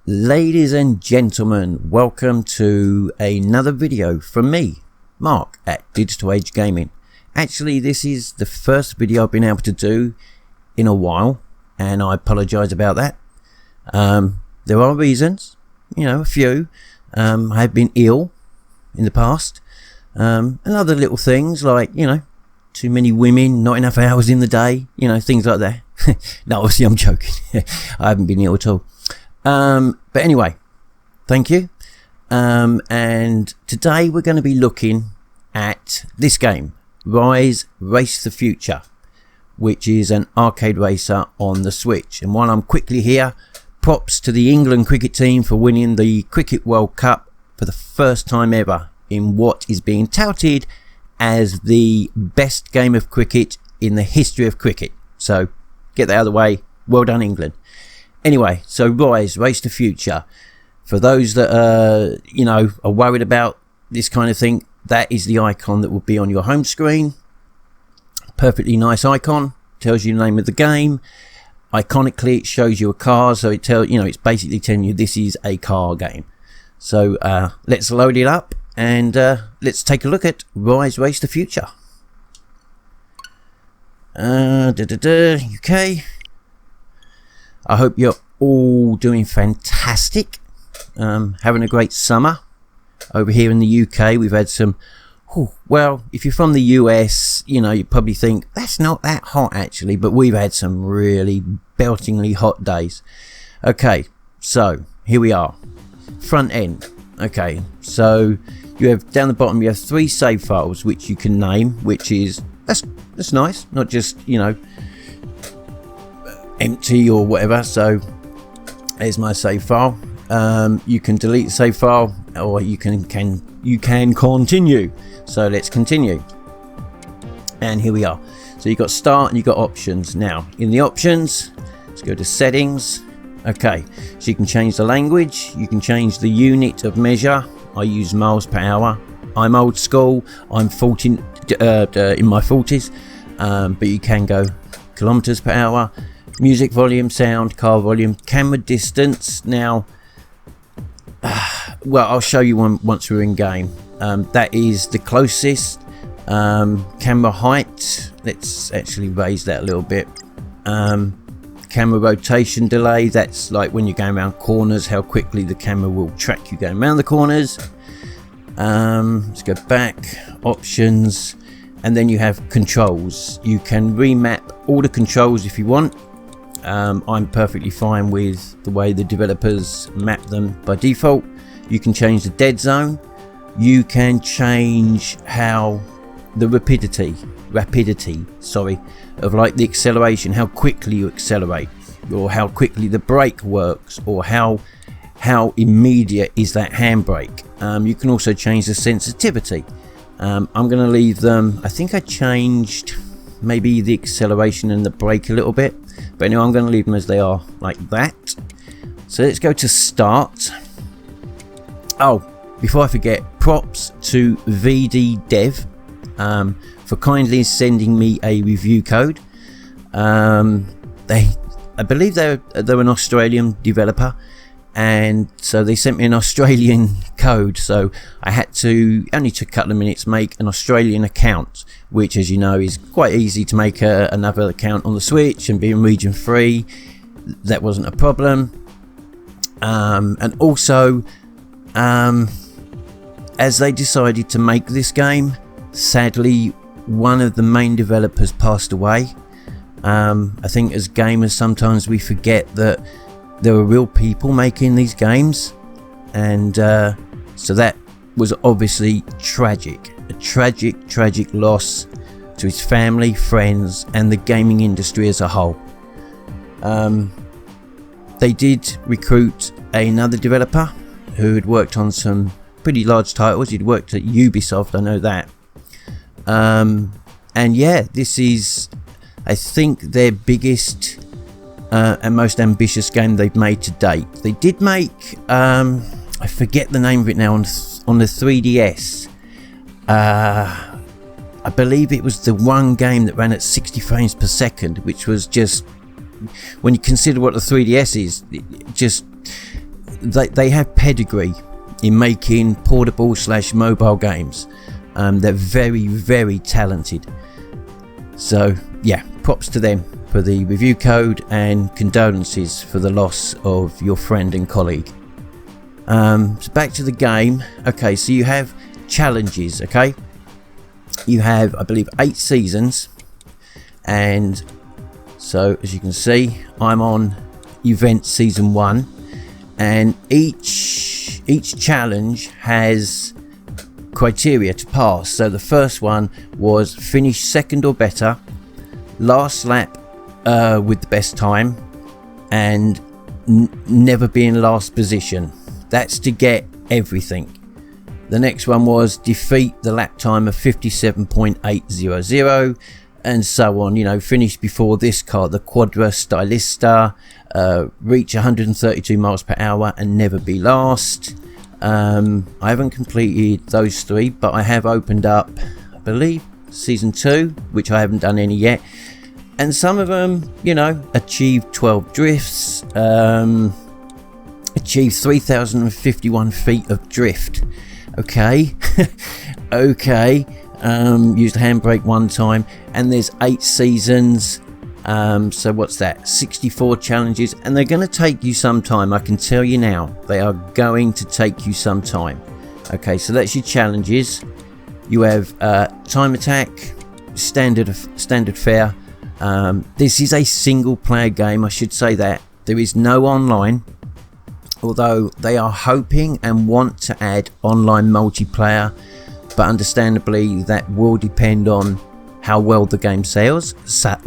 Ladies and gentlemen, welcome to another video from me, Mark, at Digital Age Gaming. Actually, this is the first video I've been able to do in a while, and I apologise about that. There are reasons, a few. I have been ill in the past, and other little things like, too many women, not enough hours in the day, things like that. No, obviously I'm joking. I haven't been ill at all. But anyway, thank you. And today we're going to be looking at this game, Rise Race the Future, which is an arcade racer on the Switch. And while I'm quickly here, props to the England cricket team for winning the Cricket World Cup for the first time ever in what is being touted as the best game of cricket in the history of cricket. So get that out of the way. Well done, England. Anyway, so Rise Race the Future. For those that are worried about this kind of thing, that is the icon that will be on your home screen. Perfectly nice icon. Tells you the name of the game. Iconically, it shows you a car, so it tells it's basically telling you this is a car game. So let's load it up and let's take a look at Rise Race the Future. UK. I hope you're all doing fantastic, having a great summer. Over here in the UK, we've had some, well, if you're from the US, you probably think that's not that hot actually, but we've had some really beltingly hot days. Okay, so here we are, front end. Okay, so you have down the bottom, you have 3 save files which you can name, which is, that's nice, not just, empty or whatever. So there's my save file. You can delete the save file, or you can continue. So let's continue, and here we are. So you got start and you got options. Now in the options, let's go to settings. Okay, so you can change the language, you can change the unit of measure. I use miles per hour. I'm old school, I'm 40 in my 40s, but you can go kilometers per hour. Music volume, sound, car volume, camera distance. Now, well, I'll show you one once we're in game. That is the closest. Camera height, let's actually raise that a little bit. Camera rotation delay, that's like when you're going around corners, how quickly the camera will track you going around the corners. Let's go back, options, and then you have controls. You can remap all the controls if you want. I'm perfectly fine with the way the developers map them by default. You can change the dead zone. You can change how the rapidity of like the acceleration, how quickly you accelerate, or how quickly the brake works, or how immediate is that handbrake. You can also change the sensitivity. I'm going to leave them, I think I changed maybe the acceleration and the brake a little bit, but anyway, I'm going to leave them as they are, like that. So let's go to start. Oh, before I forget, props to VD Dev for kindly sending me a review code. I believe they're an Australian developer, and so they sent me an Australian code, so I had to, only took a couple of minutes, make an Australian account, which, as you know, is quite easy to make another account on the Switch, and being region free, that wasn't a problem. And also, as they decided to make this game, sadly one of the main developers passed away. I think as gamers sometimes we forget that there are real people making these games, and so that was obviously tragic, a tragic loss to his family, friends, and the gaming industry as a whole. They did recruit another developer who had worked on some pretty large titles. He'd worked at Ubisoft, I know that. And yeah, this is, I think, their biggest and most ambitious game they've made to date. They did make, I forget the name of it now, on the 3DS. I believe it was the one game that ran at 60 frames per second, which was just, when you consider what the 3DS is, they have pedigree in making portable / mobile games. They're very, very talented. So yeah, props to them for the review code, and condolences for the loss of your friend and colleague. So back to the game. Okay, so you have challenges. Okay, you have, I believe, 8 seasons, and so as you can see, I'm on event season 1, and each challenge has criteria to pass. So the first one was finish second or better, last lap with the best time, and never be in last position. That's to get everything. The next one was defeat the lap time of 57.800, and so on. You know, finish before this car, the Quadra Stylista, reach 132 miles per hour and never be last. I haven't completed those 3, but I have opened up, I believe, season 2, which I haven't done any yet, and some of them, you know, achieved 12 drifts, achieved 3,051 feet of drift. Okay. Okay. Used a handbrake 1 time, and there's 8 seasons. So what's that, 64 challenges, and they're going to take you some time. I can tell you now, they are going to take you some time. Okay, so that's your challenges. You have time attack, standard fare. This is a single player game, I should say that. There is no online, although they are hoping and want to add online multiplayer, but understandably that will depend on how well the game sells. How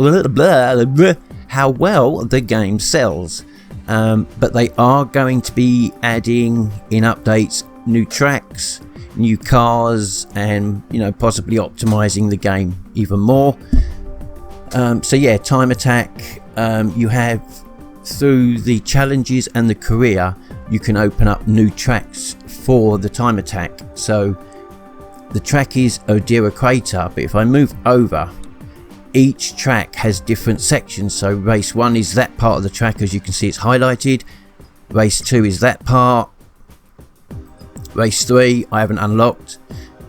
well the game sells. But they are going to be adding in updates new tracks, new cars, and, you know, possibly optimizing the game even more. So yeah, time attack. You have, through the challenges and the career, you can open up new tracks for the time attack. So the track is Odira Crater, but if I move over, each track has different sections. So race 1 is that part of the track, as you can see it's highlighted. Race 2 is that part. Race 3 I haven't unlocked,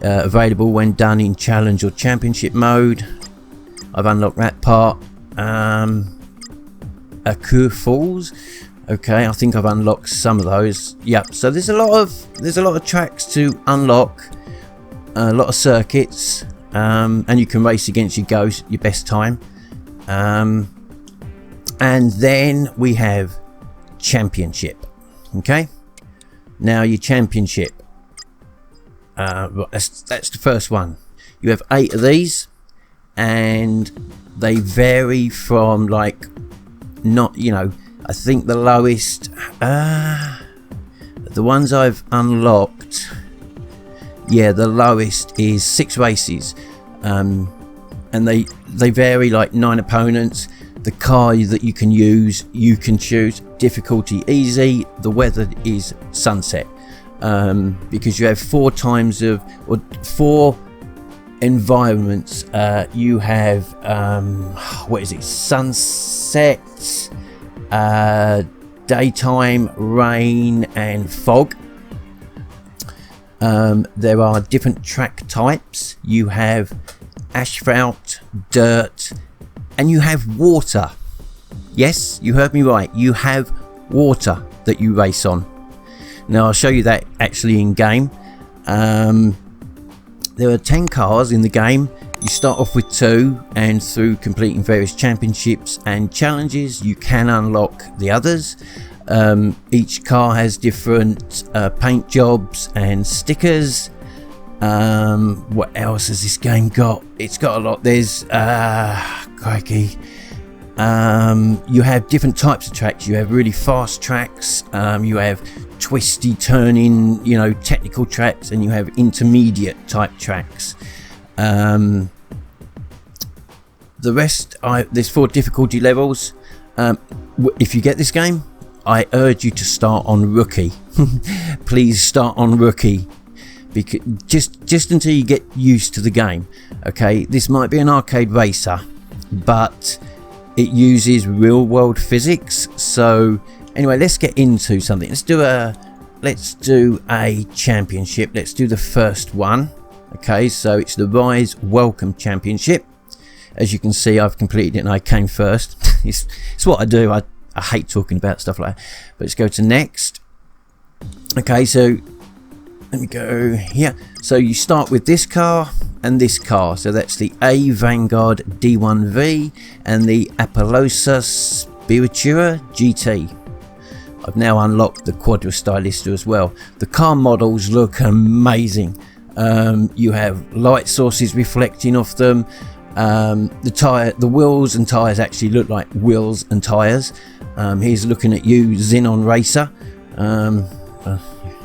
available when done in challenge or championship mode. I've unlocked that part. Akur Falls, okay, I think I've unlocked some of those. Yep, so there's a lot of tracks to unlock, a lot of circuits, and you can race against your best time. And then we have championship. Okay, now your championship, that's the first one. You have 8 of these, and they vary from, like, not, you know, I think the lowest, the ones I've unlocked, yeah, the lowest is 6 races, and they vary, like 9 opponents. The car that you can use, you can choose difficulty easy. The weather is sunset, because you have 4 times of, or 4 environments. You have what is it, sunset, daytime, rain, and fog. There are different track types. You have asphalt, dirt, and you have water. Yes, you heard me right, you have water that you race on. Now I'll show you that actually in game. There are 10 cars in the game. You start off with 2, and through completing various championships and challenges you can unlock the others. Each car has different paint jobs and stickers. What else has this game got? It's got a lot. There's crikey. You have different types of tracks. You have really fast tracks, you have twisty turning, you know, technical tracks, and you have intermediate type tracks. The rest, there's 4 difficulty levels. If you get this game, I urge you to start on rookie. Please start on rookie, because just until you get used to the game. Okay, this might be an arcade racer, but it uses real world physics, so Anyway, let's get into something. Let's do a championship. Let's do the first one. Okay, so it's the Rise Welcome Championship. As you can see, I've completed it and I came first. it's what I do. I hate talking about stuff like that. But let's go to next. Okay, so let me go here. So you start with this car and this car. So that's the A Vanguard D1V and the Appaloosa Spiritua GT. I've now unlocked the Quadra Stylista as well. The car models look amazing. You have light sources reflecting off them. The wheels and tyres actually look like wheels and tyres. Here's looking at you, Xenon Racer.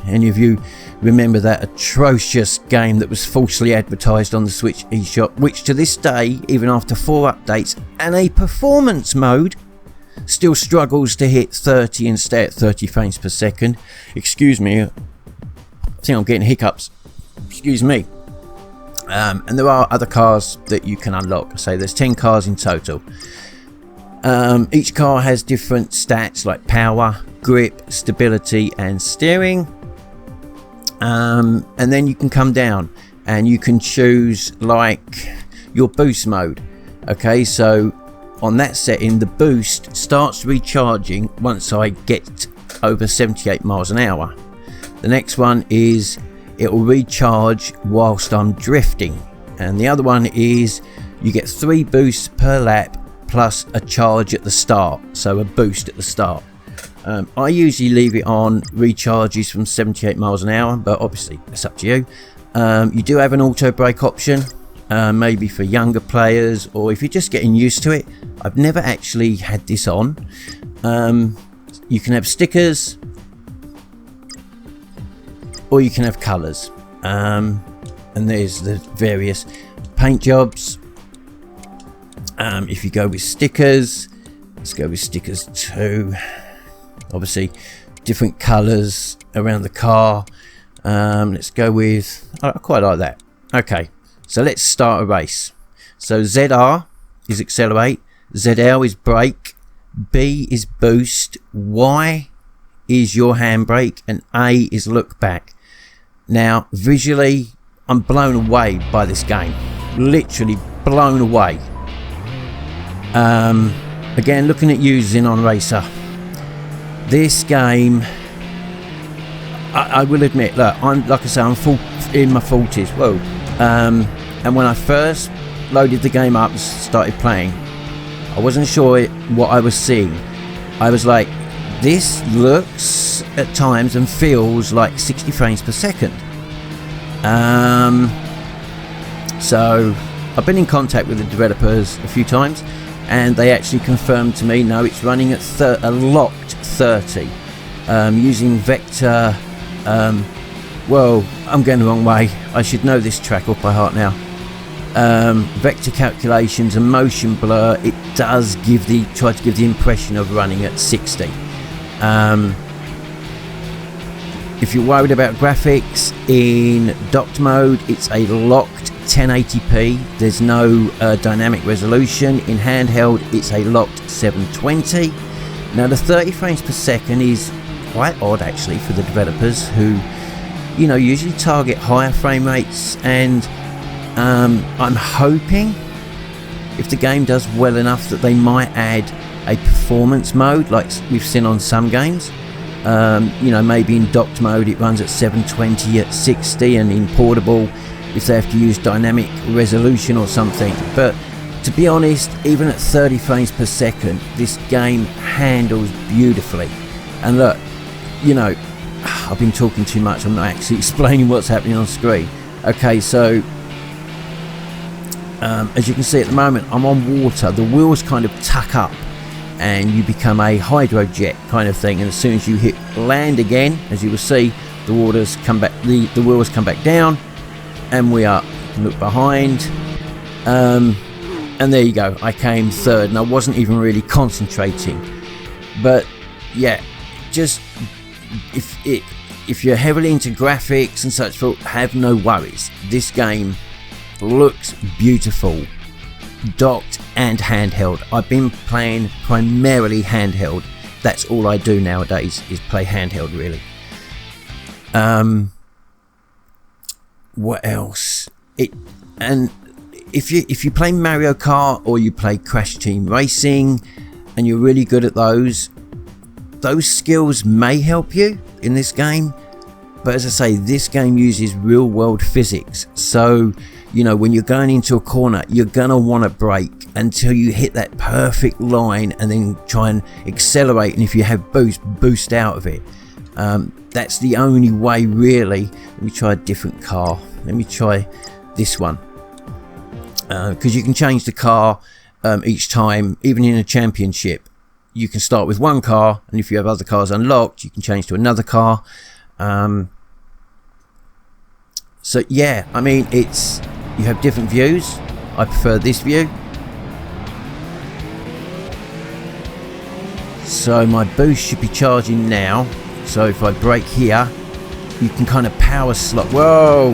Any of you remember that atrocious game that was falsely advertised on the Switch eShop, which to this day, even after 4 updates and a performance mode, still struggles to hit 30 and stay at 30 frames per second. Excuse me, I think I'm getting hiccups. Excuse me. And there are other cars that you can unlock. So there's 10 cars in total. Each car has different stats like power, grip, stability and steering. And then you can come down and you can choose like your boost mode. Okay, so on that setting, the boost starts recharging once I get over 78 miles an hour. The next one is it will recharge whilst I'm drifting, and the other one is you get 3 boosts per lap plus a charge at the start, so a boost at the start. I usually leave it on recharges from 78 miles an hour, but obviously it's up to you. You do have an auto brake option, maybe for younger players or if you're just getting used to it. I've never actually had this on. You can have stickers or you can have colours, and there's the various paint jobs. If you go with stickers, let's go with stickers 2. Obviously different colours around the car. Let's go with, I quite like that. Okay, so let's start a race. So ZR is accelerate, ZL is brake, B is boost, Y is your handbrake, and A is look back. Now visually I'm blown away by this game, literally blown away. Again, looking at you, Xenon Racer, this game, I will admit, look, I'm in my 40s. Whoa. And when I first loaded the game up and started playing, I wasn't sure what I was seeing. I was like, this looks at times and feels like 60 frames per second. So I've been in contact with the developers a few times and they actually confirmed to me, no, it's running at a locked 30, using vector. Well, I'm going the wrong way. I should know this track off by heart now. Vector calculations and motion blur, it does try to give the impression of running at 60. If you're worried about graphics, in docked mode it's a locked 1080p. There's no dynamic resolution. In handheld it's a locked 720. Now the 30 frames per second is quite odd actually for the developers who, you know, usually target higher frame rates, and I'm hoping if the game does well enough that they might add a performance mode like we've seen on some games. You know, maybe in docked mode it runs at 720 at 60, and in portable if they have to use dynamic resolution or something. But to be honest, even at 30 frames per second this game handles beautifully. And look, you know, I've been talking too much, I'm not actually explaining what's happening on screen. Okay, so as you can see at the moment I'm on water. The wheels kind of tuck up and you become a hydro jet kind of thing, and as soon as you hit land again, as you will see, the waters come back, the wheels come back down, and we are, look behind, and there you go, I came third and I wasn't even really concentrating. But yeah, just if you're heavily into graphics and such, have no worries. This game looks beautiful, docked and handheld. I've been playing primarily handheld that's all I do nowadays, is play handheld, really. What else? And if you play Mario Kart or you play Crash Team Racing and you're really good at those skills may help you in this game. But as I say, this game uses real world physics. So, you know, when you're going into a corner, you're gonna want to brake until you hit that perfect line and then try and accelerate. And if you have boost out of it. That's the only way, really. Let me try a different car. Let me try this one. Because you can change the car each time, even in a championship. You can start with one car, and if you have other cars unlocked, you can change to another car. So yeah, I mean, you have different views. I prefer this view. So my boost should be charging now. So if I brake here, you can kind of power slot. Whoa!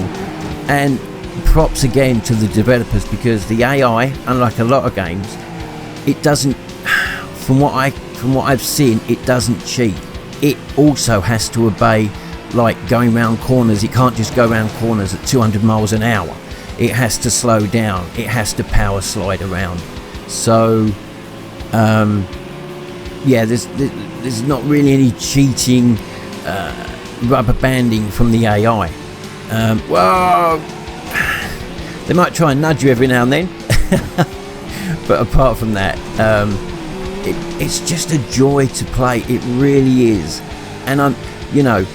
And props again to the developers, because the AI, unlike a lot of games, it doesn't. From what I've seen, it doesn't cheat. It also has to obey, like going round corners. It can't just go round corners at 200 miles an hour. It has to slow down. It has to power slide around. So, yeah, there's not really any cheating, rubber banding from the AI. Whoa! They might try and nudge you every now and then, but apart from that, it's just a joy to play. It really is. And you know,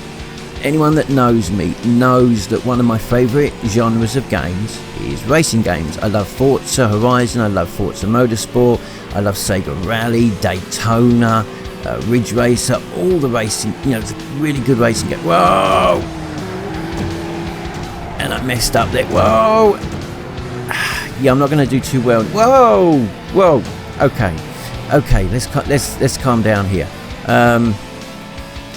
anyone that knows me knows that one of my favourite genres of games is racing games. I love Forza Horizon, I love Forza Motorsport, I love Sega Rally, Daytona, Ridge Racer, all the racing, you know, it's a really good racing game. Whoa! And I messed up there. Whoa! Yeah, I'm not going to do too well. Whoa! Whoa! Okay, let's calm down here.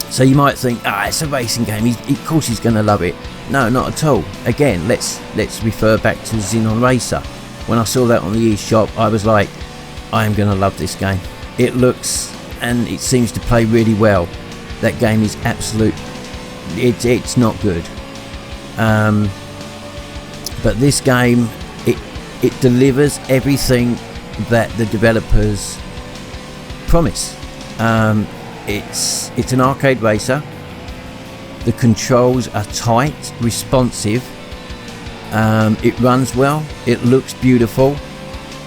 So you might think, it's a racing game. Of course he's going to love it. No, not at all. Again, let's refer back to Xenon Racer. When I saw that on the eShop, I was like, I am going to love this game. It looks and it seems to play really well. That game is absolute. It's not good. But this game, it delivers everything that the developers promise. It's an arcade racer. The controls are tight, responsive. It runs well. It looks beautiful.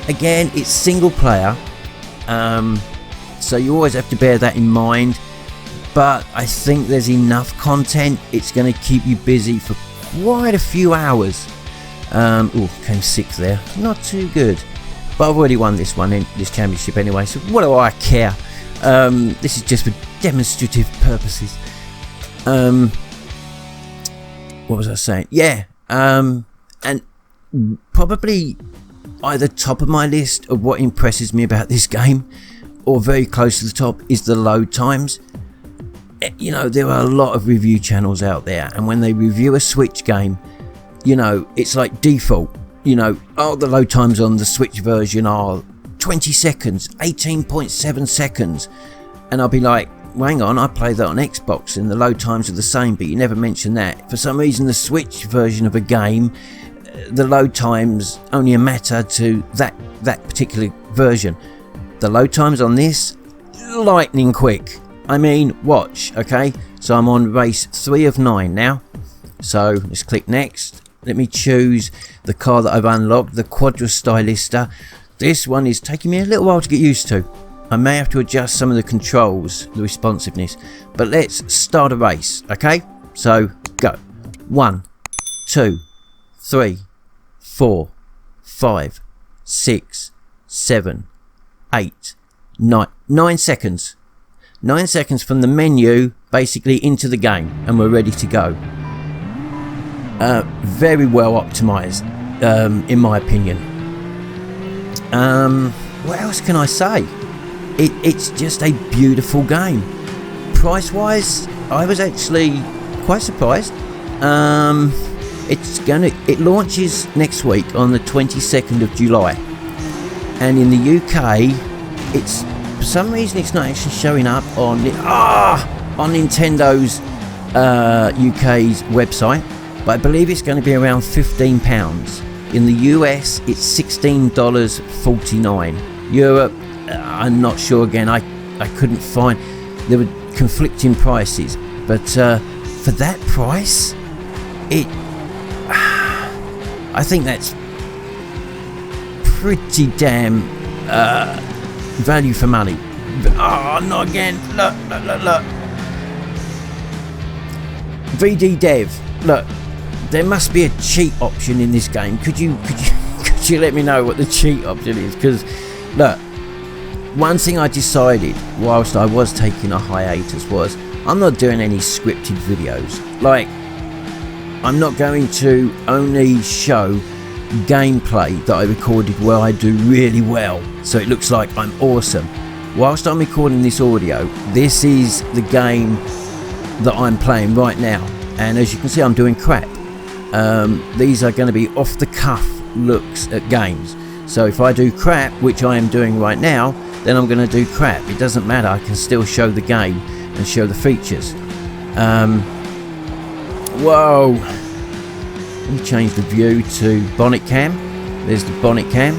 Again, it's single player, so you always have to bear that in mind. But I think there's enough content. It's going to keep you busy for quite a few hours. Came sixth there. Not too good. But I've already won this one in this championship anyway. So what do I care? This is just for demonstrative purposes. What was I saying? Yeah. And probably either top of my list of what impresses me about this game, or very close to the top, is the load times. You know, there are a lot of review channels out there, and when they review a Switch game, you know, it's like default. You know, the load times on the Switch version are 20 seconds, 18.7 seconds. And I'll be like, well, hang on, I play that on Xbox and the load times are the same, but you never mention that. For some reason, the Switch version of a game, the load times only matter to that particular version. The load times on this, lightning quick. I mean, watch, okay? So I'm on race 3 of 9 now. So let's click next. Let me choose the car that I've unlocked, the Quadra Stylista. This one is taking me a little while to get used to. I may have to adjust some of the controls, the responsiveness. But let's start a race, okay? So, go. 1, 2, 3, 4, 5, 6, 7, 8, 9. 9 seconds. 9 seconds from the menu, basically, into the game. And we're ready to go. Very well optimized, in my opinion. What else can I say? It's just a beautiful game. Price wise, I was actually quite surprised. It launches next week on the 22nd of July, and in the UK it's for some reason it's not actually showing up on on Nintendo's UK's website, but I believe it's going to be around £15. In the US it's $16.49. Europe, I'm not sure. Again, I couldn't find, there were conflicting prices, but for that price, I think that's pretty damn value for money. But, not again. Look. VD Dev, look, there must be a cheat option in this game. Could you let me know what the cheat option is? Because look, one thing I decided whilst I was taking a hiatus was I'm not doing any scripted videos. Like, I'm not going to only show gameplay that I recorded where I do really well, so it looks like I'm awesome. Whilst I'm recording this audio, this is the game that I'm playing right now, and as you can see, I'm doing crap. These are going to be off the cuff looks at games, so if I do crap, which I am doing right now, then I'm going to do crap. It doesn't matter, I can still show the game and show the features. Whoa, let me change the view to bonnet cam. There's the bonnet cam.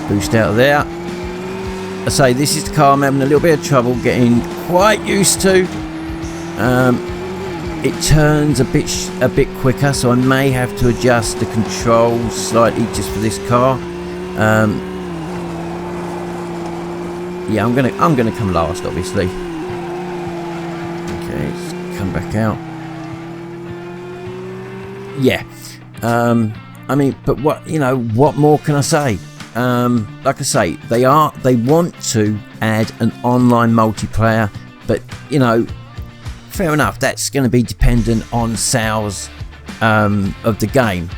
Boost out of there. I say this is the car I'm having a little bit of trouble getting quite used to. It turns a bit quicker, so I may have to adjust the controls slightly just for this car. Yeah, I'm gonna come last, obviously. Okay, let's come back out. Yeah. I mean, but what more can I say? Like I say, they want to add an online multiplayer, but fair enough, that's going to be dependent on sales of the game.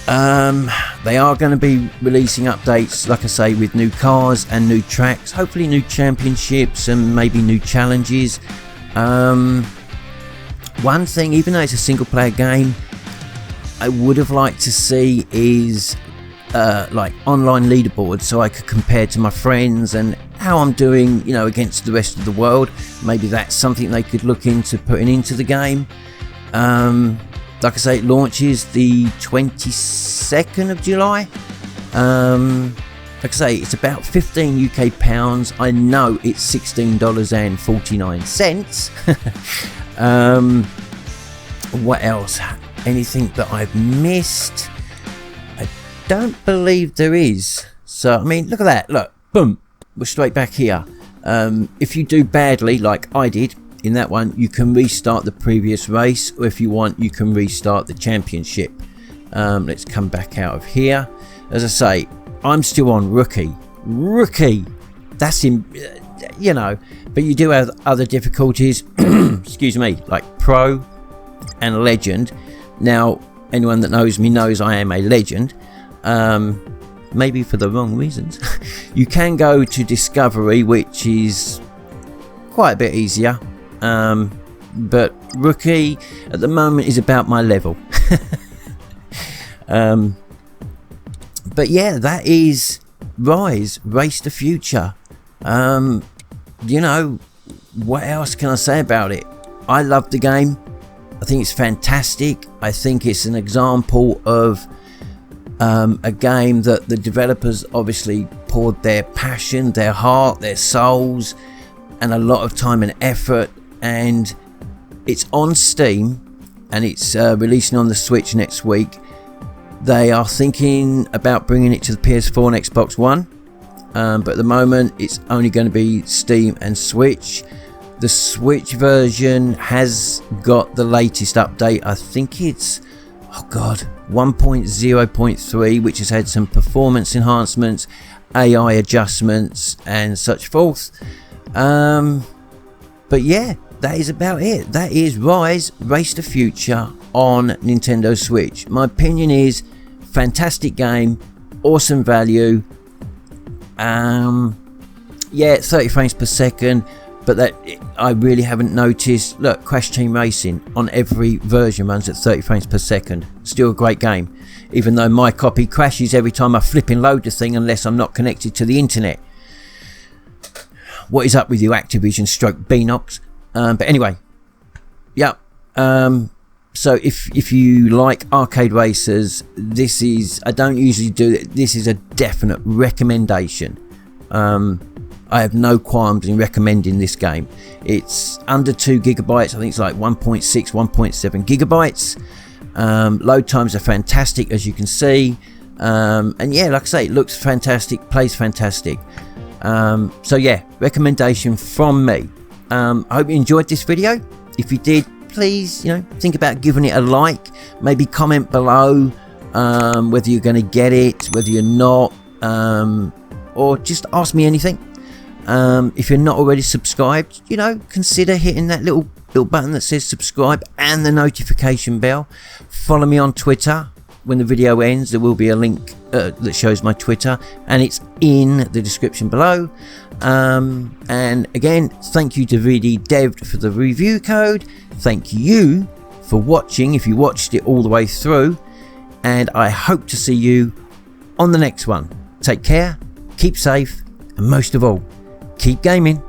They are going to be releasing updates, like I say, with new cars and new tracks, hopefully new championships and maybe new challenges. One thing, even though it's a single player game, I would have liked to see is like online leaderboards, so I could compare to my friends and how I'm doing, against the rest of the world. Maybe that's something they could look into putting into the game. Like I say, it launches the 22nd of July. Like I say, it's about 15 UK pounds. I know it's $16.49. What else? Anything that I've missed? I don't believe there is. So, I mean, look at that. Look, boom, we're straight back here. If you do badly, like I did in that one, you can restart the previous race, or if you want, you can restart the championship. Let's come back out of here. As I say, I'm still on rookie. That's in, but you do have other difficulties. Excuse me, like pro and legend. Now, anyone that knows me knows I am a legend. Maybe for the wrong reasons. You can go to discovery, which is quite a bit easier. But rookie at the moment is about my level. But yeah, that is Rise, Race the Future. What else can I say about it? I love the game. I think it's fantastic. I think it's an example of a game that the developers obviously poured their passion, their heart, their souls, and a lot of time and effort. And it's on Steam, and it's releasing on the Switch next week. They are thinking about bringing it to the PS4 and Xbox One, but at the moment it's only going to be Steam and Switch. The Switch version has got the latest update. I think it's 1.0.3, which has had some performance enhancements, AI adjustments and such forth. But yeah, that is about it. That is Rise, Race the Future on Nintendo Switch. My opinion is fantastic game, awesome value. Yeah, 30 frames per second, but that I really haven't noticed. Look, Crash Team Racing on every version runs at 30 frames per second. Still a great game, even though my copy crashes every time I flip and load the thing unless I'm not connected to the internet. What is up with you, Activision stroke Beanox? But anyway, yeah. So if you like arcade racers, this is, I don't usually do it, this is a definite recommendation. I have no qualms in recommending this game. It's under 2 gigabytes. I think it's like 1.6, 1.7 gigabytes. Load times are fantastic, as you can see. And yeah, like I say, it looks fantastic, plays fantastic. So yeah, recommendation from me. I hope you enjoyed this video. If you did, please, think about giving it a like. Maybe comment below whether you're going to get it, whether you're not, or just ask me anything. If you're not already subscribed, consider hitting that little button that says subscribe and the notification bell. Follow me on Twitter. When the video ends, there will be a link that shows my Twitter, and it's in the description below. And again, thank you to VD Dev for the review code. Thank you for watching if you watched it all the way through, and I hope to see you on the next one. Take care, keep safe, and most of all, keep gaming.